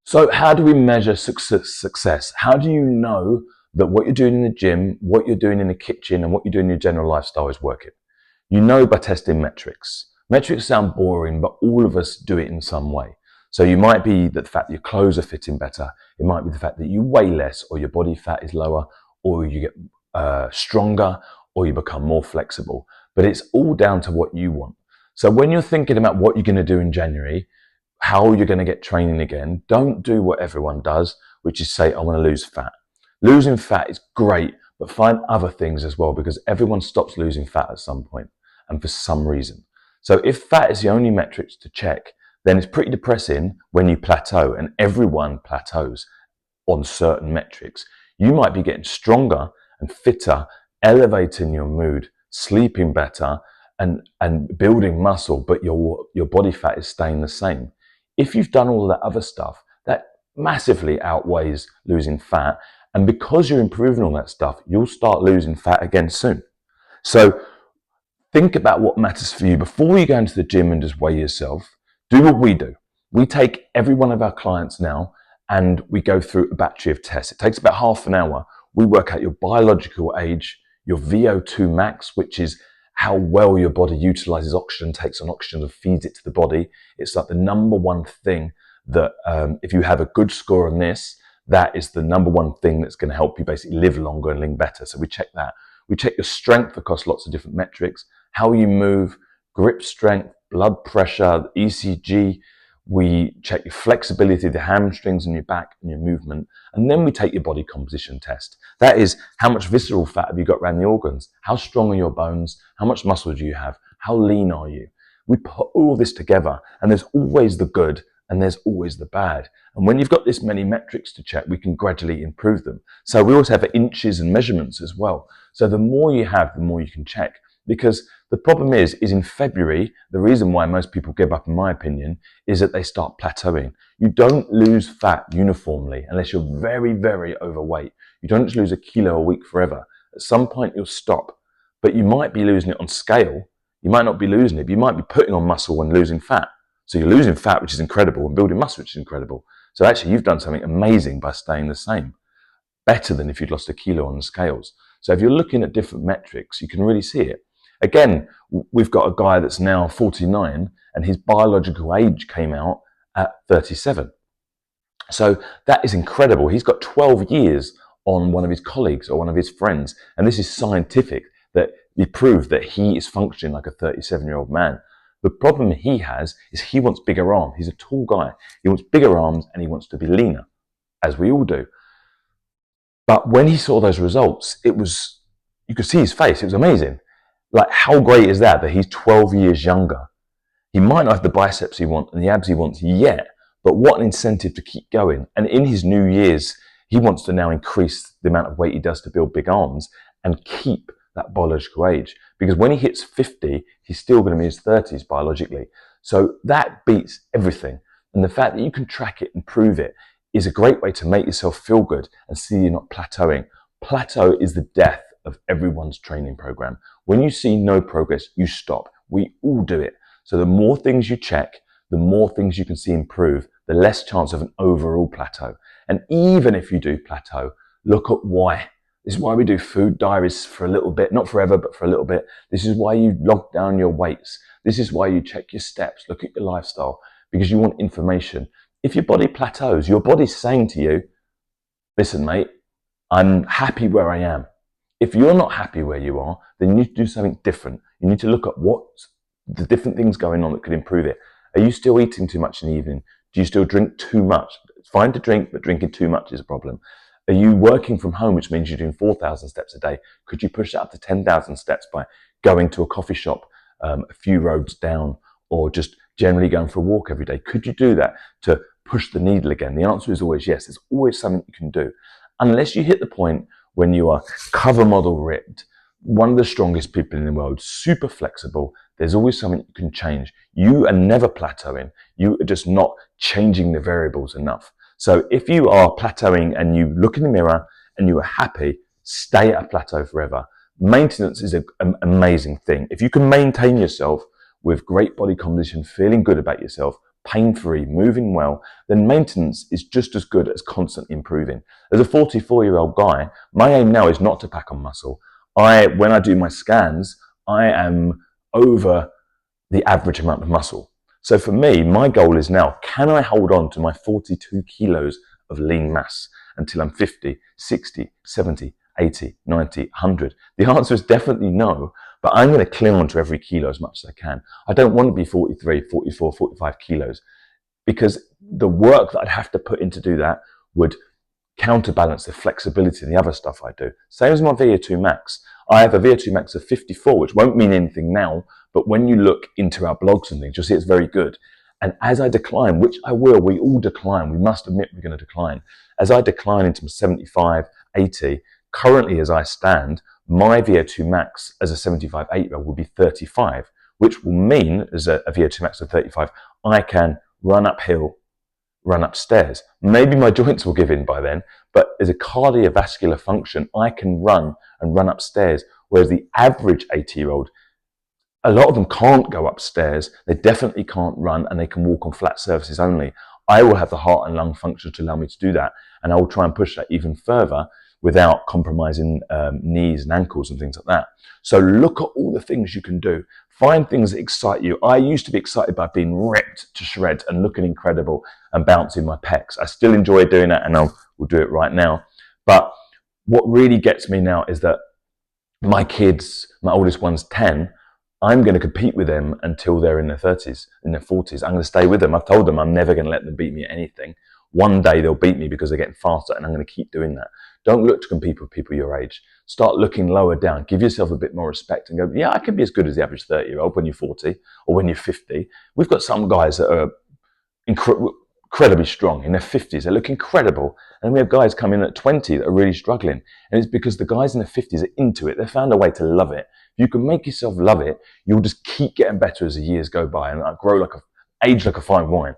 So how do we measure success? How do you know that what you're doing in the gym, what you're doing in the kitchen, and what you're doing in your general lifestyle is working? You know by testing metrics. Metrics sound boring, but all of us do it in some way. So you might be the fact that your clothes are fitting better. It might be the fact that you weigh less, or your body fat is lower, or you get stronger, or you become more flexible. But it's all down to what you want. So when you're thinking about what you're going to do in January, how you're going to get training again, don't do what everyone does, which is say, I want to lose fat. Losing fat is great, but find other things as well, because everyone stops losing fat at some point and for some reason. So if fat is the only metrics to check, then it's pretty depressing when you plateau, and everyone plateaus on certain metrics. You might be getting stronger and fitter, elevating your mood, sleeping better, and building muscle, but your body fat is staying the same. If you've done all of that other stuff, that massively outweighs losing fat. And because you're improving all that stuff, you'll start losing fat again soon. So think about what matters for you. Before you go into the gym and just weigh yourself, do what we do. We take every one of our clients now and we go through a battery of tests. It takes about half an hour. We work out your biological age, your VO2 max, which is how well your body utilizes oxygen, takes on oxygen and feeds it to the body. It's like the number one thing that if you have a good score on this, that is the number one thing that's going to help you basically live longer and live better. So we check that. We check your strength across lots of different metrics, how you move, grip strength, blood pressure, ECG. We check your flexibility, the hamstrings and your back and your movement. And then we take your body composition test. That is, how much visceral fat have you got around the organs? How strong are your bones? How much muscle do you have? How lean are you? We put all this together, and there's always the good and there's always the bad. And when you've got this many metrics to check, we can gradually improve them. So we also have inches and measurements as well. So the more you have, the more you can check. Because the problem is in February, the reason why most people give up, in my opinion, is that they start plateauing. You don't lose fat uniformly unless you're very, very overweight. You don't just lose a kilo a week forever. At some point, you'll stop. But you might be losing it on scale. You might not be losing it, but you might be putting on muscle and losing fat. So you're losing fat, which is incredible, and building muscle, which is incredible. So actually, you've done something amazing by staying the same. Better than if you'd lost a kilo on the scales. So if you're looking at different metrics, you can really see it. Again, we've got a guy that's now 49 and his biological age came out at 37. So that is incredible. He's got 12 years on one of his colleagues or one of his friends. And this is scientific, that he proved that he is functioning like a 37-year-old man. The problem he has is he wants bigger arms. He's a tall guy. He wants bigger arms and he wants to be leaner, as we all do. But when he saw those results, you could see his face. It was amazing. Like, how great is that he's 12 years younger? He might not have the biceps he wants and the abs he wants yet, but what an incentive to keep going. And in his new years, he wants to now increase the amount of weight he does to build big arms and keep that biological age. Because when he hits 50, he's still going to be in his 30s biologically. So that beats everything. And the fact that you can track it and prove it is a great way to make yourself feel good and see you're not plateauing. Plateau is the death of everyone's training program. When you see no progress, you stop. We all do it. So the more things you check, the more things you can see improve, the less chance of an overall plateau. And even if you do plateau, look at why. This is why we do food diaries for a little bit, not forever, but for a little bit. This is why you log down your weights. This is why you check your steps, look at your lifestyle, because you want information. If your body plateaus, your body's saying to you, listen, mate, I'm happy where I am. If you're not happy where you are, then you need to do something different. You need to look at what's the different things going on that could improve it. Are you still eating too much in the evening? Do you still drink too much? It's fine to drink, but drinking too much is a problem. Are you working from home, which means you're doing 4,000 steps a day? Could you push it up to 10,000 steps by going to a coffee shop a few roads down, or just generally going for a walk every day? Could you do that to push the needle again? The answer is always yes. There's always something you can do. Unless you hit the point when you are cover model ripped, one of the strongest people in the world, super flexible, there's always something you can change. You are never plateauing. You are just not changing the variables enough. So if you are plateauing and you look in the mirror and you are happy, stay at a plateau forever. Maintenance is an amazing thing. If you can maintain yourself with great body composition, feeling good about yourself, pain-free, moving well, then maintenance is just as good as constantly improving. As a 44-year-old guy, my aim now is not to pack on muscle. When I do my scans, I am over the average amount of muscle. So for me, my goal is now, can I hold on to my 42 kilos of lean mass until I'm 50, 60, 70, 80, 90, 100? The answer is definitely no, but I'm going to cling on to every kilo as much as I can. I don't want to be 43, 44, 45 kilos because the work that I'd have to put in to do that would counterbalance the flexibility and the other stuff I do. Same as my VO2 Max. I have a VO2 Max of 54, which won't mean anything now, but when you look into our blogs and things, you'll see it's very good. And as I decline, which I will, we all decline, we must admit we're going to decline. As I decline into 75, 80, currently as I stand, my VO2 Max as a 75, 8-year-old will be 35, which will mean as a VO2 Max of 35, I can run uphill, run upstairs. Maybe my joints will give in by then, but as a cardiovascular function, I can run and run upstairs, whereas the average 80-year-old, a lot of them can't go upstairs, they definitely can't run, and they can walk on flat surfaces only. I will have the heart and lung function to allow me to do that, and I will try and push that even further without compromising knees and ankles and things like that. So look at all the things you can do. Find things that excite you. I used to be excited by being ripped to shreds and looking incredible and bouncing my pecs. I still enjoy doing that, and we'll do it right now. But what really gets me now is that my kids, my oldest one's 10, I'm going to compete with them until they're in their 30s, in their 40s. I'm going to stay with them. I've told them I'm never going to let them beat me at anything. One day they'll beat me because they're getting faster, and I'm going to keep doing that. Don't look to compete with people your age. Start looking lower down. Give yourself a bit more respect and go, yeah, I can be as good as the average 30-year-old when you're 40 or when you're 50. We've got some guys that are incredibly strong in their 50s. They look incredible. And we have guys come in at 20 that are really struggling. And it's because the guys in their 50s are into it. They've found a way to love it. If you can make yourself love it, you'll just keep getting better as the years go by and age like a fine wine.